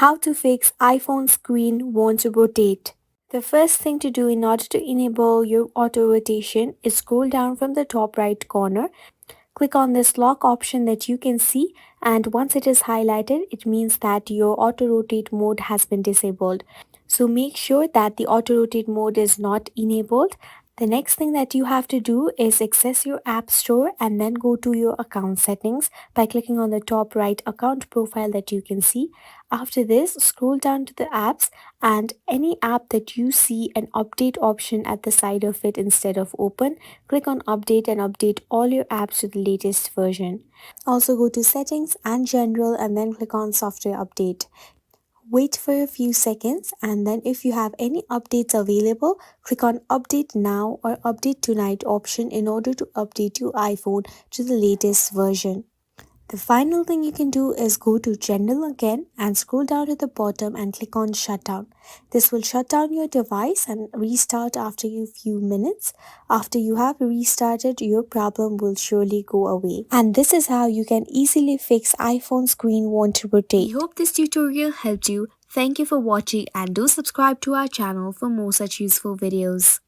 How to fix iPhone screen won't rotate. The first thing to do in order to enable your auto rotation is scroll down from the top right corner. Click on this lock option that you can see, and once it is highlighted, it means that your auto rotate mode has been disabled. So make sure that the auto rotate mode is not enabled. The next thing that you have to do is access your app store and then go to your account settings by clicking on the top right account profile that you can see. After this, scroll down to the apps, and any app that you see an update option at the side of it instead of open, click on update and update all your apps to the latest version. Also go to settings and general and then click on software update. Wait for a few seconds, and then if you have any updates available, click on update now or update tonight option in order to update your iPhone to the latest version. The final thing you can do is go to General again and scroll down to the bottom and click on Shutdown. This will shut down your device and restart after a few minutes. After you have restarted, your problem will surely go away. And this is how you can easily fix iPhone screen won't rotate. We hope this tutorial helped you. Thank you for watching and do subscribe to our channel for more such useful videos.